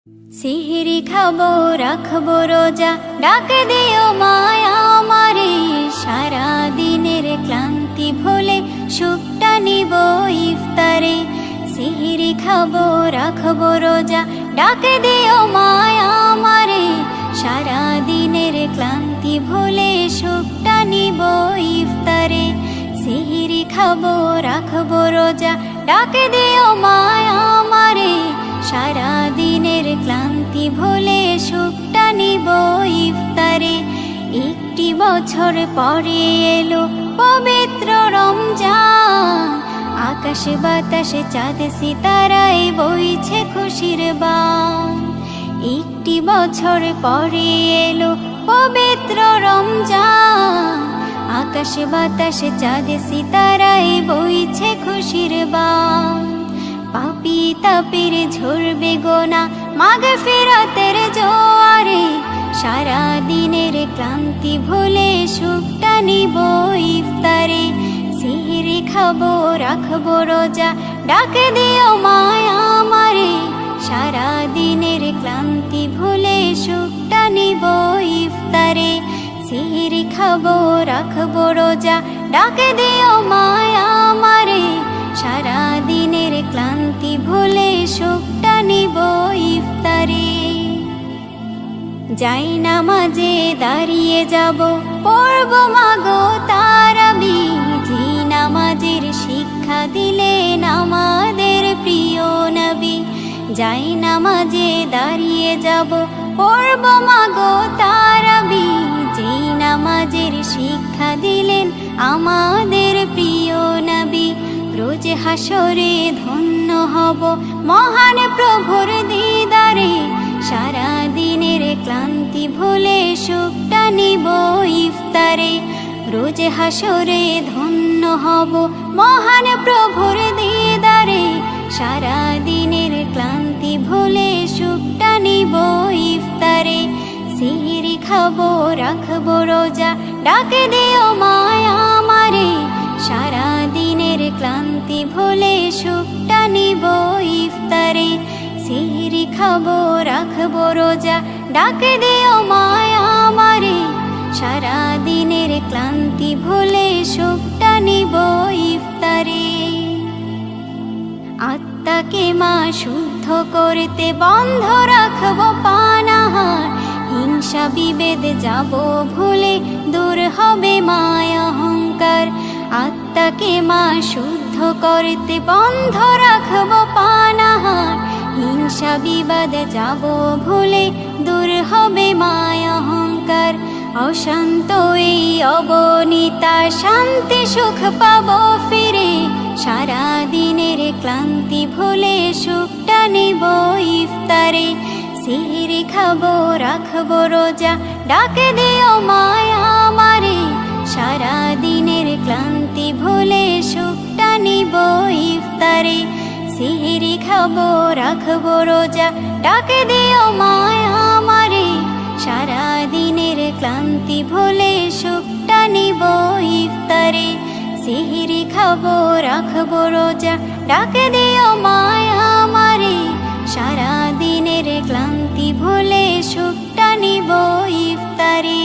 সিহরি খাবো রাখবো রোজা, ডাক দিও মায়া আমারে। সারা দিনের ক্লান্তি ভুলে সুখটা নিব ইফতারে। সিহরি খাবো রাখবো রোজা, ডাক দিও মায়া আমারে। সারা দিনের ক্লান্তি ভুলে সুখটা নিব ইফতারে। সিহরি খাবো রাখবো রোজা, ডাক দিও মায়া আমারে। সারা দিনের ক্লান্তি ভুলে সুখটা নিব ইফতারে। একটি বছর পরে এলো পবিত্র রমজান, আকাশে বাতাসে চাঁদ সিতারায় বইছে খুশির বান। একটি বছর পরে এলো পবিত্র রমজান, আকাশে বাতাসে চাঁদ সিতারায় বইছে খুশির বান। পাপী তাপের ঝরবে গোনা মাগফিরাতের জোয়ারে। সারা দিনের ক্লান্তি ভুলে সুখটা নিব ইফতারে। সিহরি খাবো রাখবো রোজা, ডাক দিও মায়া আমারে। সারা দিনের ক্লান্তি ভুলে সুখটা নিব ইফতারে। সিহরি খাবো রাখবো রোজা, ডাক দিও মায়া আমারে। সারা দিনের ক্লান্তি ভুলে সুখটা নিব ইফতারে। যাই নামাজে দাঁড়িয়ে যাব, পড়ব মাগো তারাবি। যে নামাজের শিক্ষা দিলেন আমাদের প্রিয় নবী। যাই নামাজে দাঁড়িয়ে যাব, পড়ব মাগো তারাবি। যে নামাজের শিক্ষা দিলেন আমাদের প্রিয় নবী। রোজ হাসরে ধন্য হব মহান প্রভুর দিদারে। সারা দিনের ক্লান্তি ভুলে সুখটা নিব ইফতারে। রোজ হাসরে ধন্য হব মহান প্রভুর দিদারে। সারা দিনের ক্লান্তি ভুলে সুখটা নিব ইফতারে। সিহরি খাবো রাখবো রোজা, ডাক দিও মায়া আমারে। সারা দিনের ক্লান্তি ভুলে সুখটা নিব ইফতারে। সিহরি খাবো রাখবো রোজা, ডাক দিও মায়া আমারে। সারা দিনের ক্লান্তি ভুলে সুখটা নিব ইফতারে। আত্মাকে মা শুদ্ধ করতে বন্ধ রাখবো পানাহার। হিংসা বিভেদ যাব ভুলে, দূর হবে মায়া অহংকার। আত্মাকে মা শুদ্ধ করতে বন্ধ রাখবো পানাহার। হিংসা বিবাদ যাব ভুলে, দূর হবে মায়া অহংকার। অশান্ত এই অবনীতা শান্তি সুখ পাবো ফিরে। সারা দিনের ক্লান্তি ভুলে সুখটা নিব ইফতারে। সিহরি খাবো রাখবো রোজা, ডাক দিও মায়া আমারে। সারা দিনের ক্লান্তি ভুলে সুখটা নিব ইফতারে। সিহরি খাবো রাখবো রোজা, ডাক দিও মায়া আমারে। সারা দিনের ক্লান্তি ভুলে সুখটা নিব ইফতারে। সিহরি খাবো রাখবো রোজা, ডাক দিও মায়া আমারে। সারা দিনের ক্লান্তি ভুলে সুখটা নিব ইফতারে।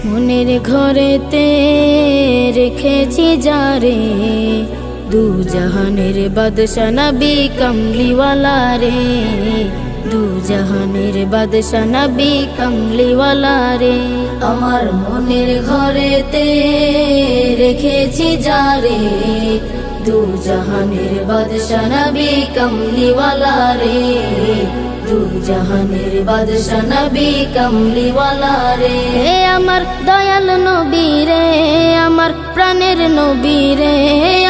মনের ঘরেতে রেখেছি যারে, দু জাহানের বাদশা নবী কামলিওয়ালা রে। দু জাহানের বাদশা নবী কামলিওয়ালা রে। আমার মনের ঘরেতে রেখেছি যারে, দু জাহানের বাদশা নবী কামলিওয়ালা রে। দু জাহানের বাদশা নবী কামলিওয়ালা রে। আমার দয়াল নবী রে, আমার প্রাণের নবী রে।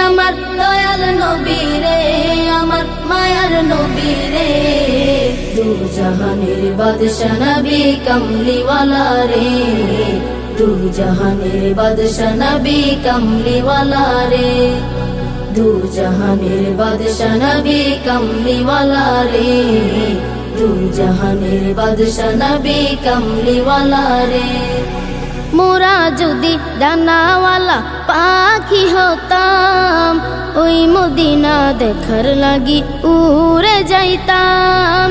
আমার দয়াল নবী রে, আমার মায়ার নবী রে। দু জাহানের বাদশা নবী কামলিওয়ালা রে। দু জাহানের বাদশা নবী কামলিওয়ালা রে, দু জাহানের বাদশা নবী কামলিওয়ালা রে, দু জাহানের বাদশা নবী কামলিওয়ালা রে। মোরা যদি ডানাওয়ালা পাখি হতাম, ওই মদিনা দেখার লাগি উড়ে যাইতাম।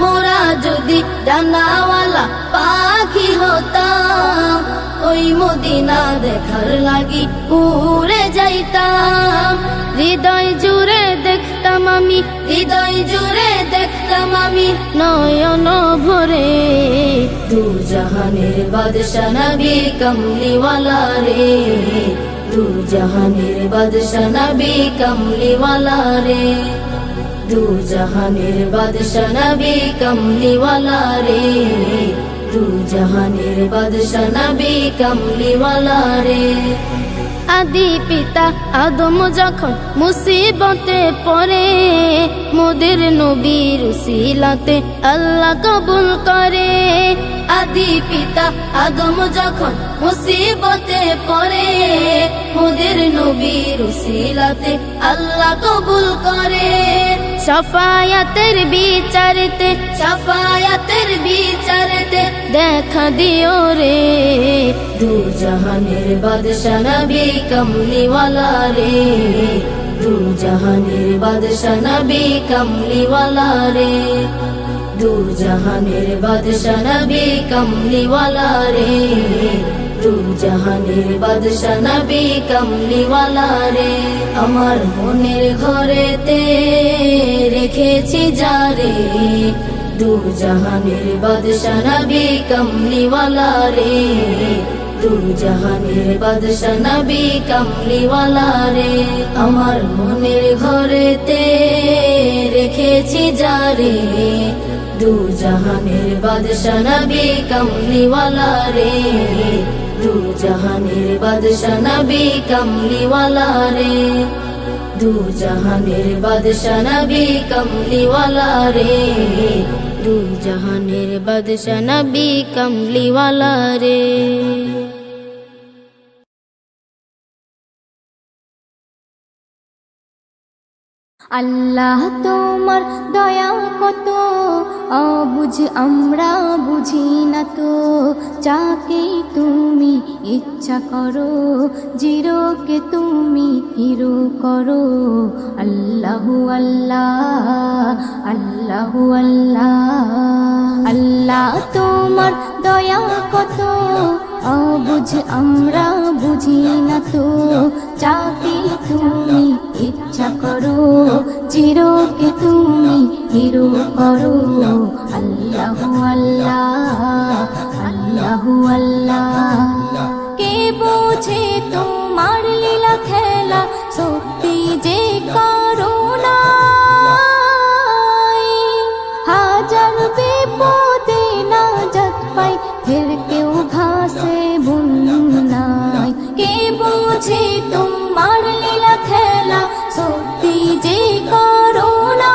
মোরা যদি ডানাওয়ালা পাখি হতাম, ওই মদিনা দেখার লাগি উড়ে যাইতাম। হৃদয় জুড়ে দেখতাম আমি, হৃদয় জুড়ে দেখতাম আমি নয়ন ভরে, দু জাহানের বাদশা নবী কামলিওয়ালা রে, দু জাহানের বাদশা নবী কামলিওয়ালা রে, দু জাহানের বাদশা নবী কামলিওয়ালা রে, দু জাহানের বাদশা নবী কামলিওয়ালা রে। আদি পিতা আদম যখন মুসিবতে পড়ে, মোদের নবীর উসিলাতে আল্লাহ কবুল করে। আদি পিতা আদম যখন মুসিবতে পড়ে, মোদের নবীর উসিলাতে আল্লাহ কবুল করে। শাফায়াতের বিচারতে, শাফায়াতের বিচারতে দেখা দিও রে, দু জাহানের বাদশা নবী কামলিওয়ালা রে, দু জাহানের বাদশা নবী কামলিওয়ালা রে, দু জাহানের বাদশা নবী কামলিওয়ালা রে, দু জাহানের বাদশা নবী কামলিওয়ালা রে। আমার মনের ঘরেতে রেখেছি যারে, দু জাহানের বাদশা নবী কামলিওয়ালা রে, দু জাহানের বাদশা নবী কামলিওয়ালা রে। আমার মনের ঘরেতে রেখেছি যারে, দু জাহানের বাদশা নবী কামলিওয়ালা রে, দু জাহানের বাদশা নবী কামলিওয়ালা রে, দু জাহানের বাদশা নবী কামলিওয়ালা রে, দু জাহানের বাদশা নবী কামলিওয়ালা রে। আল্লাহ তোমার দয়া কত অবুঝ আমরা বুঝি না তো, যাকে তুমি ইচ্ছা করো জিরোকে তুমি হিরো করো। আল্লাহু আল্লাহ, আল্লাহু আল্লাহ। আল্লাহ তোমার দয়া কত অবুঝ আমরা বুঝি না তো, যাকে তুমি ইচ্ছা করো জিরোকে তুমি হিরো করো। আল্লাহু আল্লাহ, আল্লাহু আল্লাহ। কে বোঝে তোমার লীলা খেলা, সত্যি যে করুণা, হাজার বিপদে নাজাত পাই ফের কেউ ভাসে বন্যায়। কে বোঝে তোমার লীলা খেলা, সত্যি যে করুণা,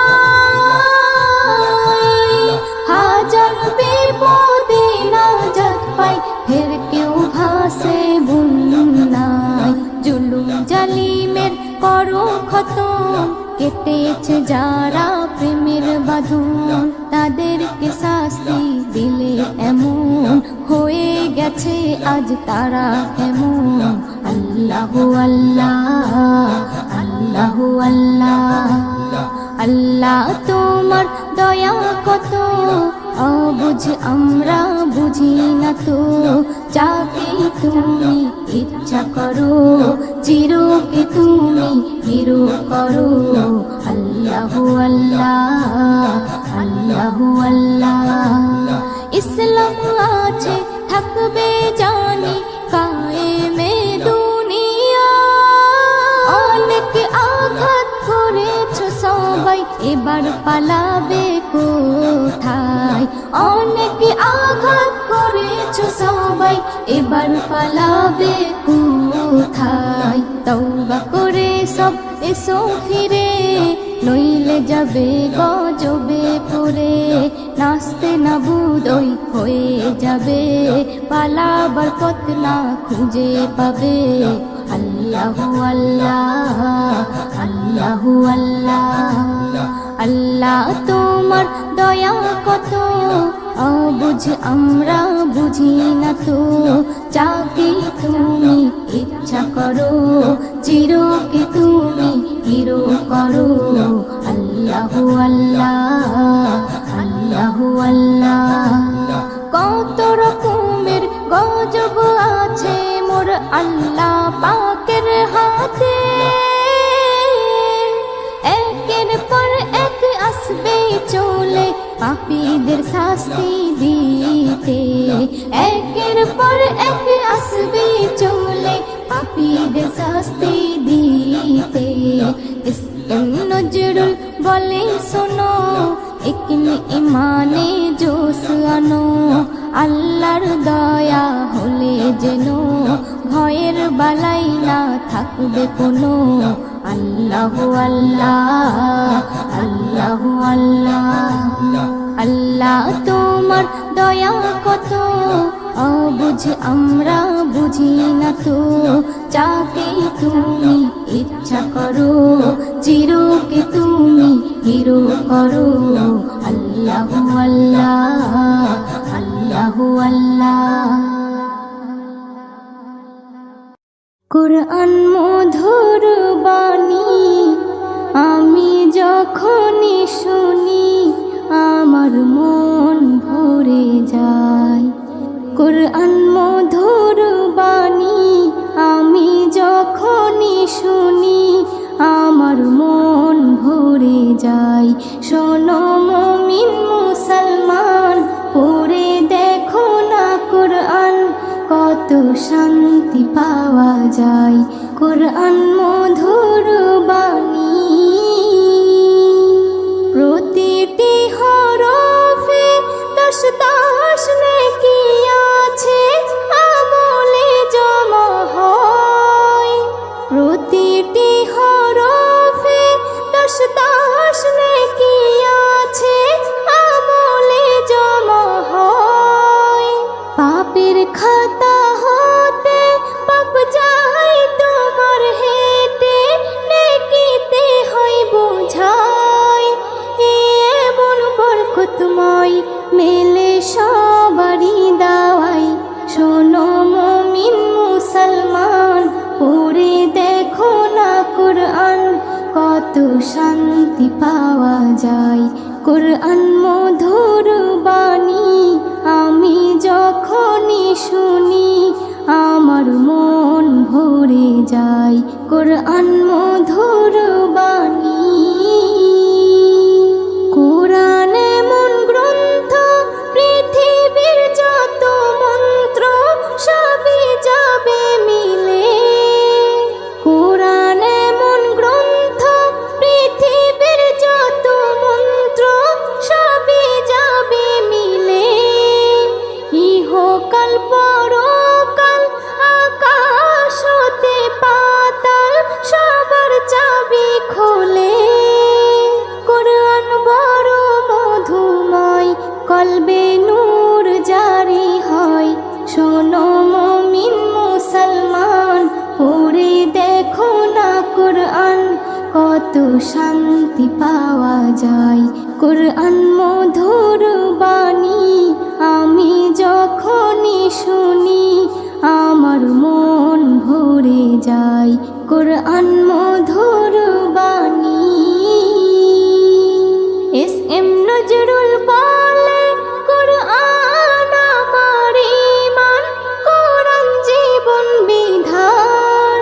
হাজার বিপদে নাজাত পাই ফের কেউ ভাসে বন্যায়। জুলুম জালিমের করো খতম, কেটেছে যারা প্রেমের বাঁধন, তাদেরকে শাস্তি দিলে এমন হয়ে গেছে আজ তারা কেমন। আল্লাহু আল্লাহ, আল্লাহু আল্লাহ। আল্লাহ তোমার দয়া কত অবুঝ আমরা বুঝি না তো, যাকে তুমি ইচ্ছা করো চিরকে তুমি হিরো করো। আল্লাহু আল্লাহ, আল্লাহু আল্লাহ। ইসলাম আছে থাকবে জানি কায়েমে দুনিয়া, অনেক আঘাত করেছো সবাই এবার পালাবে কোথায়। অনেক আঘাত করেছো সবাই এবার পালাবে কোথায়। তওবা করে সব এসো ফিরে, নইলে যাবে গজবে পড়ে। নাস্তে নাবুদ ওই হয়ে যাবে, পালাবার পথ না খুঁজে পাবে। আল্লাহু আল্লাহ, আল্লাহু আল্লাহ, আল্লাহ তোমার দয়া কত অবুঝ আমরা বুঝি না তো। যাকে তুমি ইচ্ছা করো চিরকে তুমি হিরো করো। আল্লাহু আল্লাহ, আল্লাহু আল্লাহ, কত রকমের গজব আছে মোর আল্লাহ পাকের হাতে। একের পর এক আসবে চলে পাপীদের শাস্তি দিতে। একের পর এক আসবে চলে পাপীদের শাস্তি দিতে। ইসলাম নজরুল বলে শোনো, একনি ইমানে জোশ আনো। আল্লাহর দয়া হলে যেন ভয়ের বালাই না থাকবে কোনো। আল্লাহু আল্লাহ, আল্লাহু আল্লাহ, আল্লাহ তোমার দয়া কত অবুঝ আমরা বুঝি না তো। যাকে তুমি ইচ্ছা করো চিরকে তুমি হিরো করো। আল্লাহু আল্লাহ, আল্লাহু আল্লাহ। কুরআন মধুর বাণী আমি যখনই শুনি আমার মন ভরে যায়। কুরআন মধুর বাণী আমি যখনই শুনি আমার মন ভরে যায়। শোনো মুমিন মুসলমান পড়ে দেখো না কুরআন, কত শান্তি পাওয়া যায়। কুরআন মধুর বাণী প্রতিটি হরফে 10 10 নেকি আছে আমলে জমা হয়। প্রতিটি হরফে 10 10 নেকি আছে আমলে জমা হয়। পাপের খাতা হতে পাপ যায় তোমার হেঁটে, নেকিতে হয় বোঝাই। এমন বরকতময় মেলে সবারই দাওয়াই। শোনো মুমিন মুসলমান পড়ে দেখো না কুরআন, কত শান্তি পাওয়া যায়। কুরআন মধুর বাণী আমি যখনই শুনি আমার মন ভরে যায়। কুরআন মধুর বাণী। কুরআন এমন গ্রন্থ পৃথিবীর যত মন্ত্র সবই যাবে মিলে। কুরআন এমন গ্রন্থ পৃথিবীর যত মন্ত্র সবই যাবে মিলে। ইহকাল পরকাল আকাশ হতে পাতাল সবার চাবি খোলে। কুরআন বড় মধুময় কলবে নূর জারি হয়। শোনো মুমিন মুসলমান পড়ে দেখো না কুরআন, কত শান্তি পাওয়া যায়। কুরআন মধুর বাণী আমি যখনই শুনি আমার মন ভরে যায়। কুরআন মধুর বাণী। এস.এম. নজরুল বলে কুরআন আমার ঈমান, কুরআন জীবন বিধান।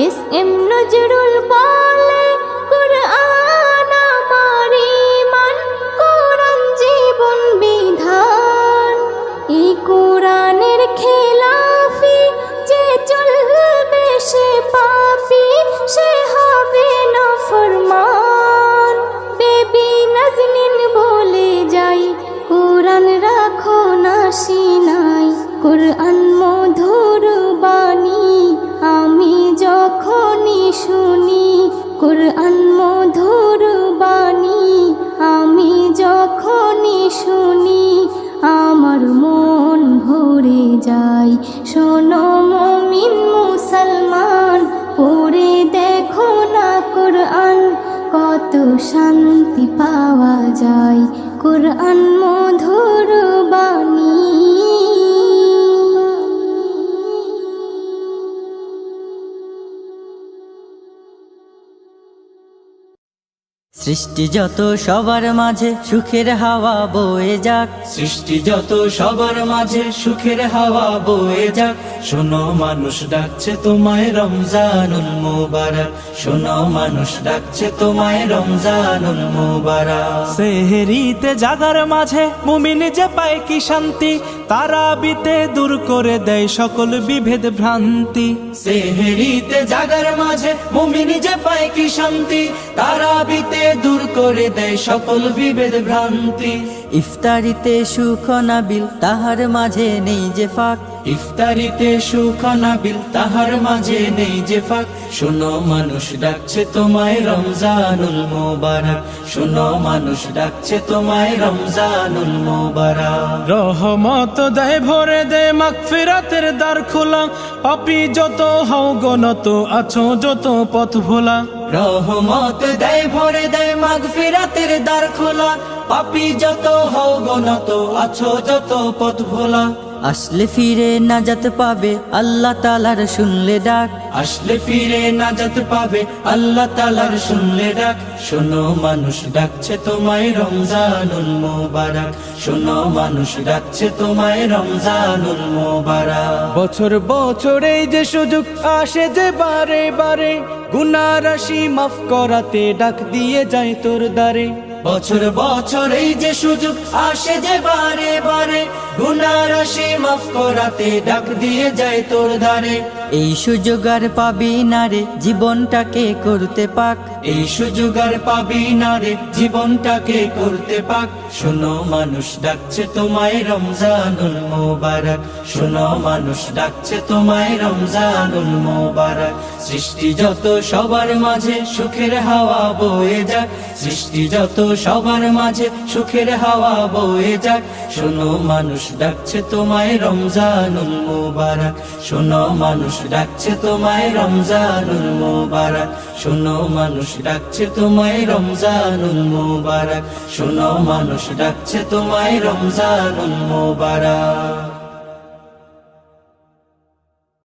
এস.এম. নজরুল বলে কুরআন আমার ঈমান, কুরআন জীবন বিধান। এই কুরআনের খেলাফি যে চলবে সে পাপী, সে হবে নাফরমান। বেবি নাজনীন বলে যাই কুরআন রাখো না সিনাই। কুরআন মধুর বাণী আমি যখনই শুনি যায়। শোনো মুমিন মুসলমান, পড়ে দেখো না কোরআন, কত শান্তি পাওয়া যায় কোরআন মধুর বাণী। সৃষ্টি যত সবার মাঝে সুখের হাওয়া বয়ে যাক, সৃষ্টি যত সবার মাঝে সুখের হাওয়া বয়ে যাক। শোনো মানুষ ডাকছে তোমায় রমজানুল মুবারক, শোনো মানুষ ডাকছে তোমায় রমজানুল মুবারক। সেহরিতে জাগার মাঝে মুমিন যে পায় কি শান্তি, তারাবিতে দূর করে দেয় সকল বিভেদ ভ্রান্তি। সেহরিতে জাগার মাঝে মুমিন যে পায় কি শান্তি, তারাবিতে দূর করে দেয় সকল বিভেদ ভ্রান্তি। ইফতারিতে সুখ নাবিল তাহার মাঝে নেই যে ফাঁক, ইফতারিতে সুখ নাবিল তাহার মাঝে নেই যে ফাঁক। শোনো মানুষ ডাকছে তোমায় রমজানুল মুবারক, শোনো মানুষ ডাকছে তোমায় রমজানুল মুবারক। রহমত দেয় ভরে দেয় মাগফিরাতের দ্বার খোলা, পাপী যত হও গনত আছো যত পথ ভোলা। রহমত দেয় ভরে দেয় মাগফিরাতের দ্বার খোলা, পাপী যত হও গনত আছো যত পথ ভোলা। আসলে ফিরে নাজাত পাবে আল্লাহ তাআলার শুনলে ডাক, আসলে ফিরে নাজাত পাবে আল্লাহ তাআলার শুনলে ডাক। শোনো মানুষ ডাকছে তোমায় রমজানুল মুবারক, শোনো মানুষ ডাকছে তোমায় রমজানুল মুবারক। বছর বছর এই যে সুযোগ আসে যে বারে বারে, গুনাহ রাশি মাফ করাতে ডাক দিয়ে যায় তোর দ্বারে। বছর বছর এই যে সুযোগ আসে যে বারে বারে, গুনাহ রাশি মাফ করাতে ডাক দিয়ে যায় তোর দ্বারে। এই সুযোগ আর পাবি না রে জীবনটাকে করতে পাক, এই সুযোগ আর পাবি না রে জীবনটাকে করতে পাক। শোনো মানুষ ডাকছে তোমায় রমজানুল মুবারক, শোনো মানুষ ডাকছে তোমায় রমজানুল মুবারক। সৃষ্টি যত সবার মাঝে সুখের হাওয়া বয়ে যাক, সৃষ্টি যত সবার মাঝে সুখের হাওয়া বয়ে যাক। শোনো মানুষ ডাকছে তোমায় রমজানুল মুবারক, শোনো মানুষ ডাকছে তোমায় রমজানুল মুবারক, শোনো মানুষ ডাকছে তোমায় রমজানুল মুবারক, শোনো মানুষ ডাকছে তোমায় রমজানুল মুবারক।